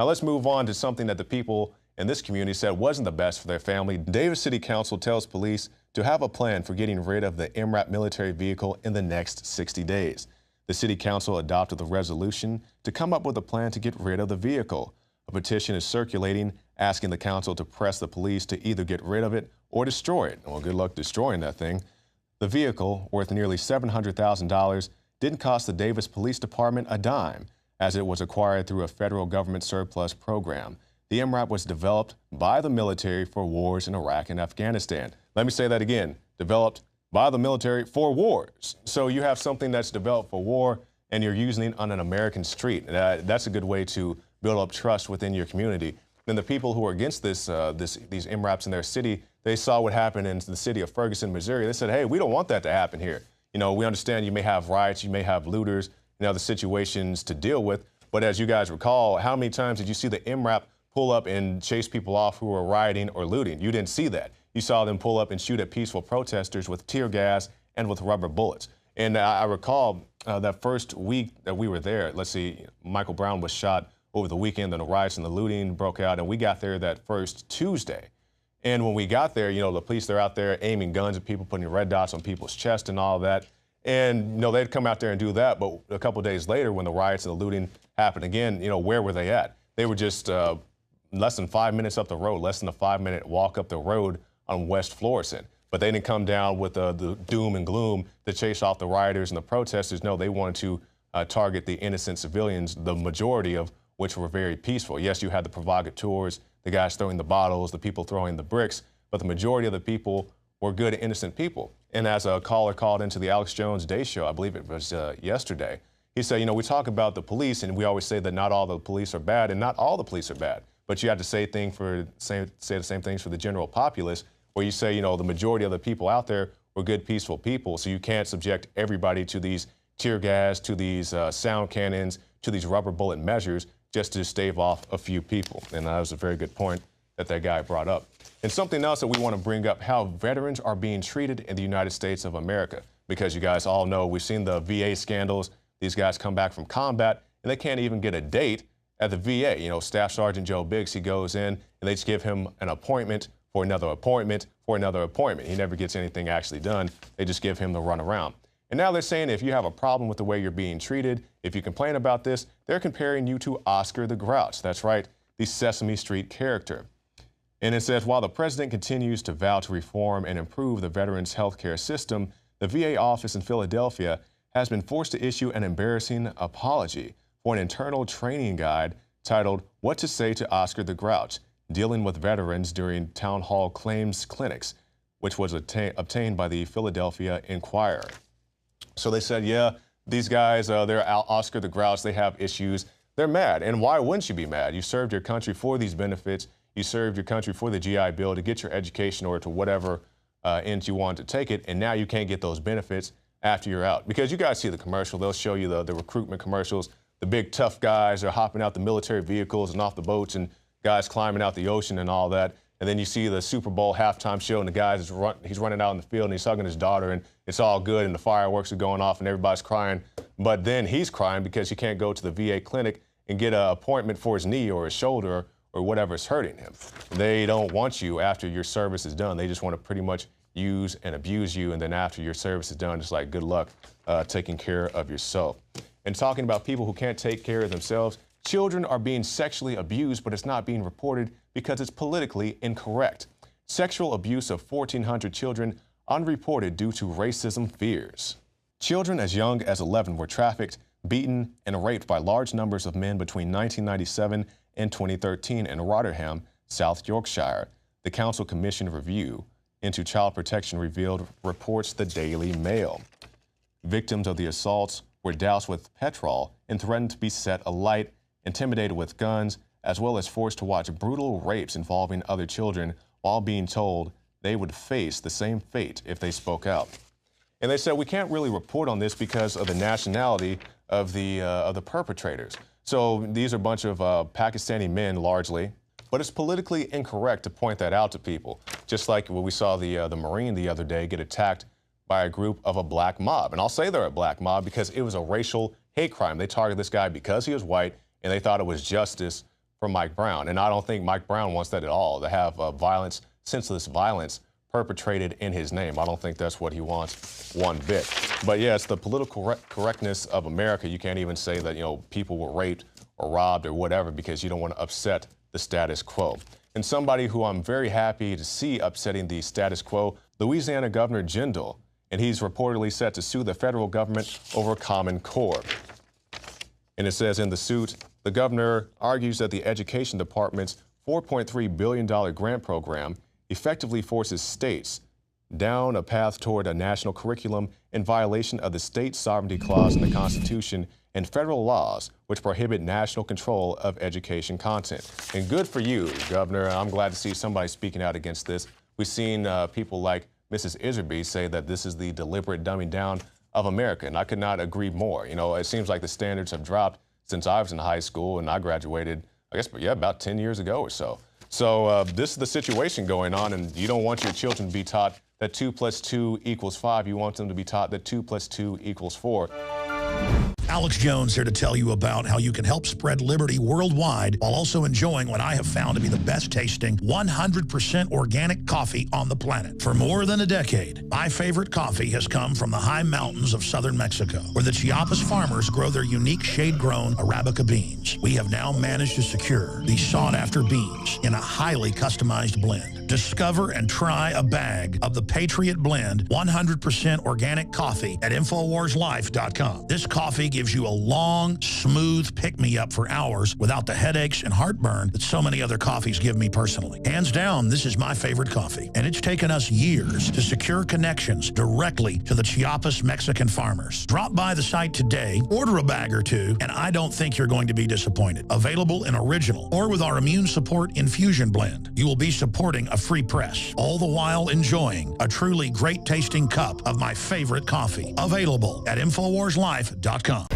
Now let's move on to something that the people in this community said wasn't the best for their family. Davis City Council tells police to have a plan for getting rid of the MRAP military vehicle in the next 60 days. The City Council adopted the resolution to come up with a plan to get rid of the vehicle. A petition is circulating asking the council to press the police to either get rid of it or destroy it. Well, good luck destroying that thing. The vehicle, worth nearly $700,000, didn't cost the Davis Police Department a dime, as it was acquired through a federal government surplus program. The MRAP was developed by the military for wars in Iraq and Afghanistan. Let me say that again, developed by the military for wars. So you have something that's developed for war and you're using it on an American street. That's a good way to build up trust within your community. And the people who are against these MRAPs in their city, they saw what happened in the city of Ferguson, Missouri. They said, hey, we don't want that to happen here. You know, we understand you may have riots, you may have looters, other situations to deal with. But as you guys recall, how many times did you see the MRAP pull up and chase people off who were rioting or looting? You didn't see that. You saw them pull up and shoot at peaceful protesters with tear gas and with rubber bullets. And I recall that first week that we were there, let's see, Michael Brown was shot over the weekend, and the riots and the looting broke out, and we got there that first Tuesday. And when we got there, the police, they're out there aiming guns at people, putting red dots on people's chest and all that. And, they'd come out there and do that, but a couple of days later when the riots and the looting happened again, where were they at? They were just less than 5 minutes up the road, less than a 5-minute walk up the road on West Florissant. But they didn't come down with the doom and gloom to chase off the rioters and the protesters. No, they wanted to target the innocent civilians, the majority of which were very peaceful. Yes, you had the provocateurs, the guys throwing the bottles, the people throwing the bricks, but the majority of the people were good, innocent people. And as a caller called into the Alex Jones Day Show, I believe it was yesterday, he said, we talk about the police and we always say that not all the police are bad, and not all the police are bad, but you have to say the same things for the general populace, where you say, the majority of the people out there were good, peaceful people. So you can't subject everybody to these tear gas, to these sound cannons, to these rubber bullet measures just to stave off a few people. And that was a very good point that guy brought up. And something else that we want to bring up, how veterans are being treated in the United States of America. Because you guys all know, we've seen the VA scandals. These guys come back from combat and they can't even get a date at the VA. Staff Sergeant Joe Biggs, he goes in and they just give him an appointment for another appointment for another appointment. He never gets anything actually done. They just give him the runaround. And now they're saying if you have a problem with the way you're being treated, if you complain about this, they're comparing you to Oscar the Grouch. That's right, the Sesame Street character. And it says, while the president continues to vow to reform and improve the veterans' health care system, the VA office in Philadelphia has been forced to issue an embarrassing apology for an internal training guide titled What to Say to Oscar the Grouch, dealing with veterans during town hall claims clinics, which was obtained by the Philadelphia Inquirer. So they said, yeah, these guys, they're Oscar the Grouch, they have issues. They're mad. And why wouldn't you be mad? You served your country for these benefits. You served your country for the GI Bill to get your education or to whatever end you want to take it. And now you can't get those benefits after you're out. Because you guys see the commercial. They'll show you the recruitment commercials. The big tough guys are hopping out the military vehicles and off the boats, and guys climbing out the ocean and all that. And then you see the Super Bowl halftime show, and the guy he's running out in the field and he's hugging his daughter, and it's all good, and the fireworks are going off and everybody's crying. But then he's crying because he can't go to the VA clinic and get an appointment for his knee or his shoulder or whatever's hurting him. They don't want you after your service is done. They just want to pretty much use and abuse you, and then after your service is done, just like good luck taking care of yourself. And talking about people who can't take care of themselves, children are being sexually abused, but it's not being reported because it's politically incorrect. Sexual abuse of 1,400 children unreported due to racism fears. Children as young as 11 were trafficked, beaten, and raped by large numbers of men between 1997 and 2013 in Rotherham, South Yorkshire. The Council commissioned review into child protection revealed, reports the Daily Mail. Victims of the assaults were doused with petrol and threatened to be set alight, intimidated with guns, as well as forced to watch brutal rapes involving other children while being told they would face the same fate if they spoke out. And they said, we can't really report on this because of the nationality of the perpetrators. So these are a bunch of Pakistani men largely, but it's politically incorrect to point that out to people. Just like when we saw the Marine the other day get attacked by a group of a black mob. And I'll say they're a black mob because it was a racial hate crime. They targeted this guy because he was white, and they thought it was justice for Mike Brown. And I don't think Mike Brown wants that at all, to have violence, senseless violence perpetrated in his name. I don't think that's what he wants one bit. But yeah, it's the political correctness of America. You can't even say that, people were raped or robbed or whatever because you don't want to upset the status quo. And somebody who I'm very happy to see upsetting the status quo, Louisiana Governor Jindal, and he's reportedly set to sue the federal government over Common Core. And it says in the suit, the governor argues that the Education Department's $4.3 billion grant program effectively forces states down a path toward a national curriculum in violation of the state sovereignty clause in the Constitution and federal laws which prohibit national control of education content. And good for you, Governor. I'm glad to see somebody speaking out against this. We've seen people like Mrs. Iserby say that this is the deliberate dumbing down of America, and I could not agree more. It seems like the standards have dropped since I was in high school, and I graduated, about 10 years ago or so. So this is the situation going on, and you don't want your children to be taught that 2 + 2 = 5. You want them to be taught that 2 + 2 = 4. Alex Jones here to tell you about how you can help spread liberty worldwide while also enjoying what I have found to be the best tasting 100% organic coffee on the planet. For more than a decade, my favorite coffee has come from the high mountains of southern Mexico, where the Chiapas farmers grow their unique shade-grown Arabica beans. We have now managed to secure these sought-after beans in a highly customized blend. Discover and try a bag of the Patriot Blend 100% organic coffee at InfoWarsLife.com. This coffee gives you a long, smooth pick-me-up for hours without the headaches and heartburn that so many other coffees give me personally. Hands down, this is my favorite coffee, and it's taken us years to secure connections directly to the Chiapas Mexican farmers. Drop by the site today, order a bag or two, and I don't think you're going to be disappointed. Available in original or with our immune support infusion blend. You will be supporting a free press, all the while enjoying a truly great tasting cup of my favorite coffee. Available at InfoWarsLife.com.